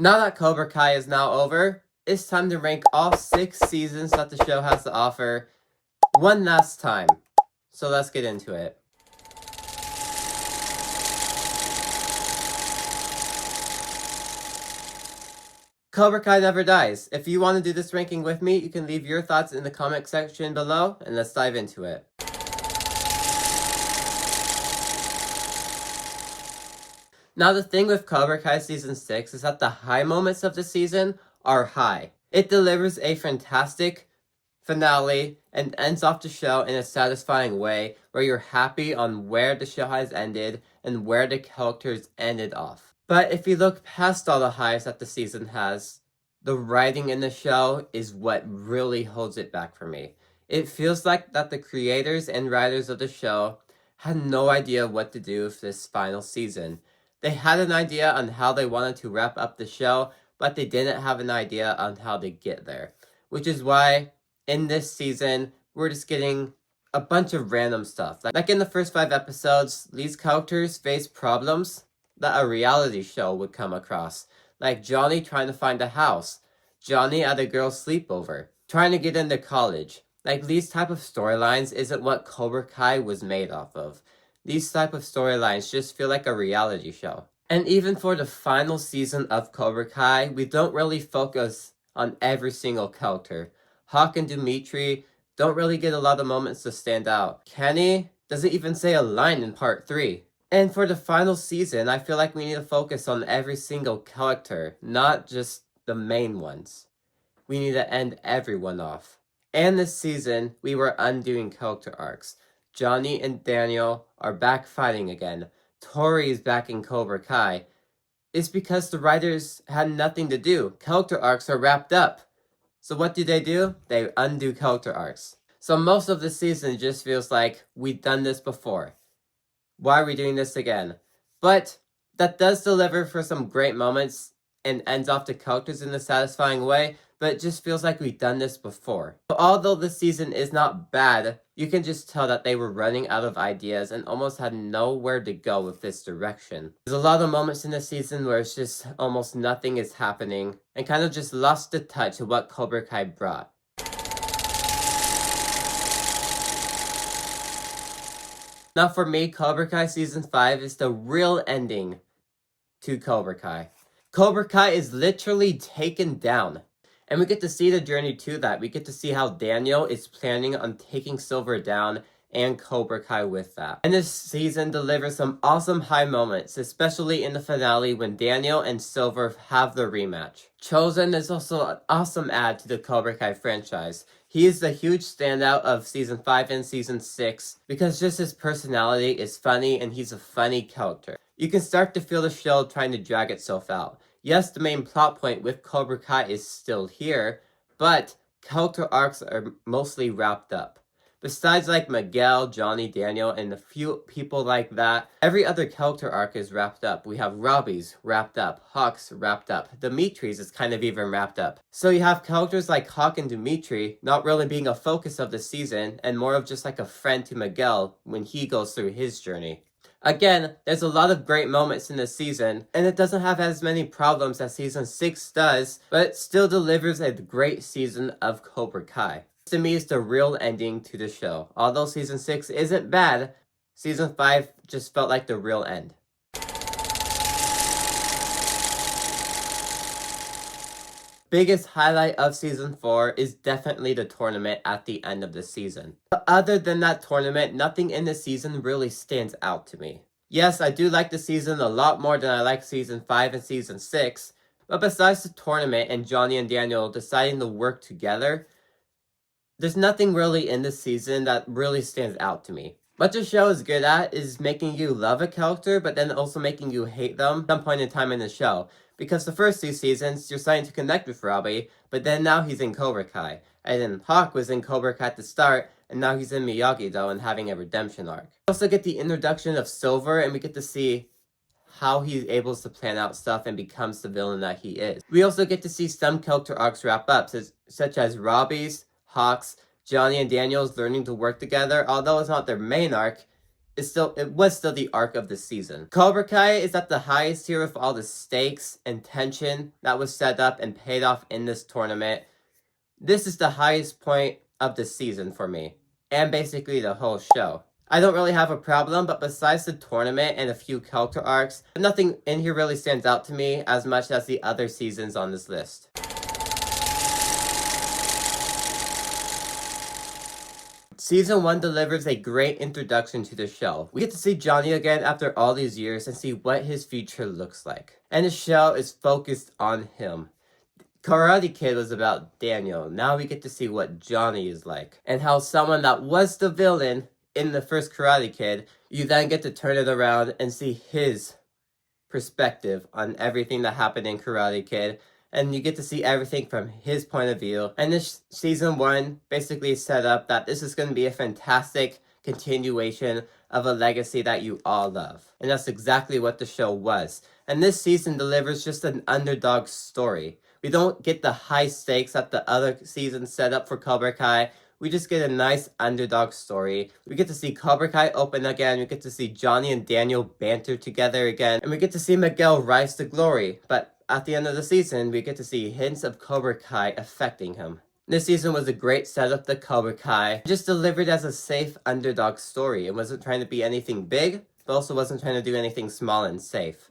Now that Cobra Kai is now over, it's time to rank all 6 seasons that the show has to offer one last time. So let's get into it. Cobra Kai never dies. If you want to do this ranking with me, you can leave your thoughts in the comment section below, and let's dive into it. Now the thing with Cobra Kai Season 6 is that the high moments of the season are high. It delivers a fantastic finale and ends off the show in a satisfying way where you're happy on where the show has ended and where the characters ended off. But if you look past all the highs that the season has, the writing in the show is what really holds it back for me. It feels like that the creators and writers of the show had no idea what to do with this final season. They had an idea on how they wanted to wrap up the show, but they didn't have an idea on how to get there. Which is why in this season, we're just getting a bunch of random stuff. Like in the first 5 episodes, these characters face problems that a reality show would come across. Like Johnny trying to find a house, Johnny at a girl's sleepover, trying to get into college. Like these type of storylines isn't what Cobra Kai was made off of. These type of storylines just feel like a reality show. And even for the final season of Cobra Kai, we don't really focus on every single character. Hawk and Dimitri don't really get a lot of moments to stand out. Kenny doesn't even say a line in part 3. And for the final season, I feel like we need to focus on every single character, not just the main ones. We need to end everyone off. And this season, we were undoing character arcs. Johnny and Daniel are back fighting again. Tori is back in Cobra Kai. It's because the writers had nothing to do. Character arcs are wrapped up. So what do? They undo character arcs. So most of the season just feels like we've done this before. Why are we doing this again? But that does deliver for some great moments and ends off the characters in a satisfying way, but it just feels like we've done this before. So although the season is not bad, you can just tell that they were running out of ideas and almost had nowhere to go with this direction. There's a lot of moments in the season where it's just almost nothing is happening and kind of just lost the touch of what Cobra Kai brought. Now for me, Cobra Kai Season 5 is the real ending to Cobra Kai. Cobra Kai is literally taken down. And we get to see the journey to that. We get to see how Daniel is planning on taking Silver down and Cobra Kai with that. And this season delivers some awesome high moments, especially in the finale when Daniel and Silver have the rematch. Chosen is also an awesome add to the Cobra Kai franchise. He is the huge standout of Season 5 and Season 6 because just his personality is funny and he's a funny character. You can start to feel the show trying to drag itself out. Yes, the main plot point with Cobra Kai is still here, but character arcs are mostly wrapped up. Besides like Miguel, Johnny, Daniel, and a few people like that, every other character arc is wrapped up. We have Robbie's wrapped up, Hawk's wrapped up, Dimitri's is kind of even wrapped up. So you have characters like Hawk and Dimitri not really being a focus of the season, and more of just like a friend to Miguel when he goes through his journey. Again, there's a lot of great moments in this season, and it doesn't have as many problems as Season 6 does, but it still delivers a great season of Cobra Kai. To me, is the real ending to the show. Although Season 6 isn't bad, Season 5 just felt like the real end. Biggest highlight of Season 4 is definitely the tournament at the end of the season. But other than that tournament, nothing in the season really stands out to me. Yes, I do like the season a lot more than I like Season 5 and Season 6, but besides the tournament and Johnny and Daniel deciding to work together, there's nothing really in this season that really stands out to me. What the show is good at is making you love a character, but then also making you hate them at some point in time in the show. Because the first 2 seasons, you're starting to connect with Robbie, but then now he's in Cobra Kai. And then Hawk was in Cobra Kai at the start, and now he's in Miyagi-Do and having a redemption arc. We also get the introduction of Silver, and we get to see how he's able to plan out stuff and becomes the villain that he is. We also get to see some character arcs wrap up, such as Robbie's, Hawk's, Johnny and Daniel's learning to work together. Although it's not their main arc, it was still the arc of the season. Cobra Kai is at the highest tier of all the stakes and tension that was set up and paid off in this tournament. This is the highest point of the season for me, and basically the whole show. I don't really have a problem, but besides the tournament and a few character arcs, nothing in here really stands out to me as much as the other seasons on this list. Season 1 delivers a great introduction to the show. We get to see Johnny again after all these years and see what his future looks like. And the show is focused on him. Karate Kid was about Daniel. Now we get to see what Johnny is like. And how someone that was the villain in the first Karate Kid, you then get to turn it around and see his perspective on everything that happened in Karate Kid. And you get to see everything from his point of view. And this season 1 basically set up that this is going to be a fantastic continuation of a legacy that you all love. And that's exactly what the show was. And this season delivers just an underdog story. We don't get the high stakes that the other seasons set up for Cobra Kai. We just get a nice underdog story. We get to see Cobra Kai open again. We get to see Johnny and Daniel banter together again. And we get to see Miguel rise to glory. But at the end of the season, we get to see hints of Cobra Kai affecting him. This season was a great setup to Cobra Kai. Just delivered as a safe underdog story. It wasn't trying to be anything big, but also wasn't trying to do anything small and safe.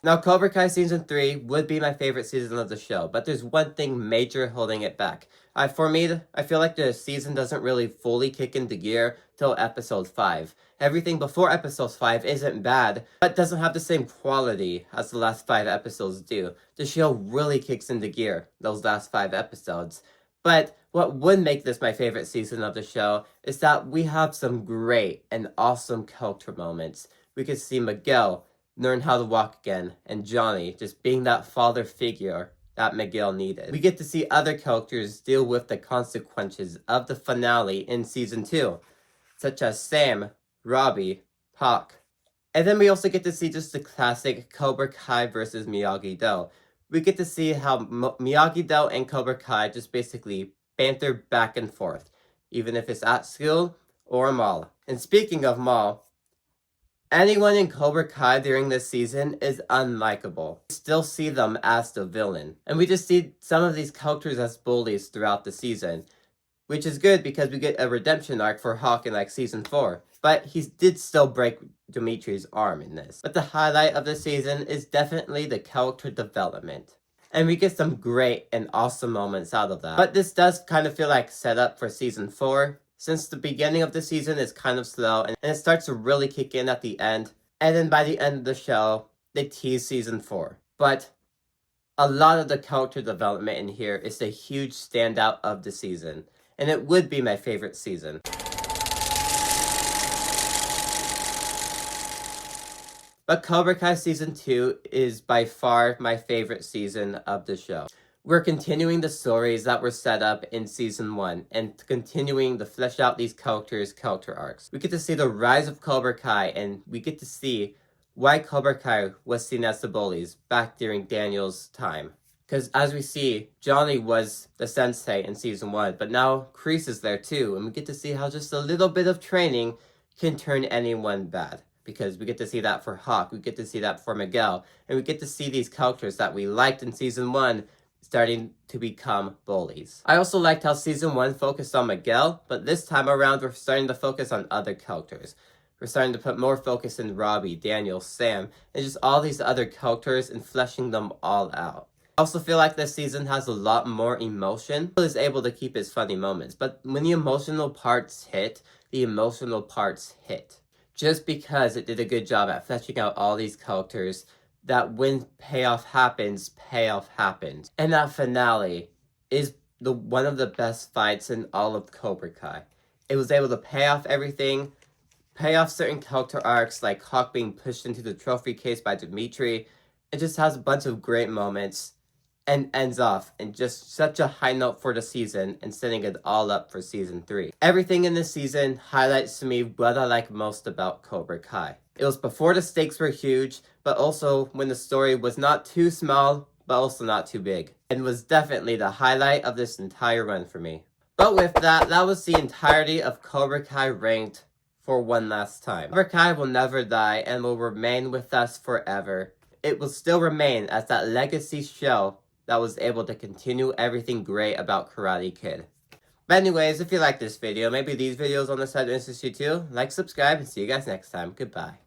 Now, Cobra Kai Season 3 would be my favorite season of the show, but there's one thing major holding it back. For me, I feel like the season doesn't really fully kick into gear till episode 5. Everything before episode 5 isn't bad, but doesn't have the same quality as the last 5 episodes do. The show really kicks into gear those last 5 episodes. But what would make this my favorite season of the show is that we have some great and awesome character moments. We could see Miguel learn how to walk again, and Johnny just being that father figure that Miguel needed. We get to see other characters deal with the consequences of the finale in Season 2, such as Sam, Robbie, Hawk. And then we also get to see just the classic Cobra Kai versus Miyagi-Do. We get to see how Miyagi-Do and Cobra Kai just basically banter back and forth, even if it's at school or a mall. And speaking of mall, anyone in Cobra Kai during this season is unlikable. We still see them as the villain. And we just see some of these characters as bullies throughout the season, which is good because we get a redemption arc for Hawk in like Season 4. But he did still break Dimitri's arm in this. But the highlight of the season is definitely the character development. And we get some great and awesome moments out of that. But this does kind of feel like setup for Season 4. Since the beginning of the season is kind of slow, and it starts to really kick in at the end. And then by the end of the show, they tease Season 4. But a lot of the character development in here is the huge standout of the season. And it would be my favorite season. But Cobra Kai Season 2 is by far my favorite season of the show. We're continuing the stories that were set up in Season 1 and continuing to flesh out these character arcs. We get to see the rise of Cobra Kai, and we get to see why Cobra Kai was seen as the bullies back during Daniel's time. Because as we see, Johnny was the sensei in Season 1, but now Kreese is there too, and we get to see how just a little bit of training can turn anyone bad. Because we get to see that for Hawk, we get to see that for Miguel, and we get to see these characters that we liked in Season 1 starting to become bullies. I also liked how Season 1 focused on Miguel, but this time around we're starting to focus on other characters. We're starting to put more focus in Robbie, Daniel, Sam, and just all these other characters and fleshing them all out. I also feel like this season has a lot more emotion. He is able to keep his funny moments, but when the emotional parts hit, the emotional parts hit. Just because it did a good job at fleshing out all these characters, that when payoff happens. And that finale is one of the best fights in all of Cobra Kai. It was able to pay off everything, pay off certain character arcs like Hawk being pushed into the trophy case by Dimitri. It just has a bunch of great moments and ends off in just such a high note for the season and setting it all up for Season 3. Everything in this season highlights to me what I like most about Cobra Kai. It was before the stakes were huge, but also when the story was not too small, but also not too big. And was definitely the highlight of this entire run for me. But with that, that was the entirety of Cobra Kai ranked for one last time. Cobra Kai will never die and will remain with us forever. It will still remain as that legacy show that was able to continue everything great about Karate Kid. But anyways, if you like this video, maybe these videos on the side interest you too, like, subscribe, and see you guys next time. Goodbye.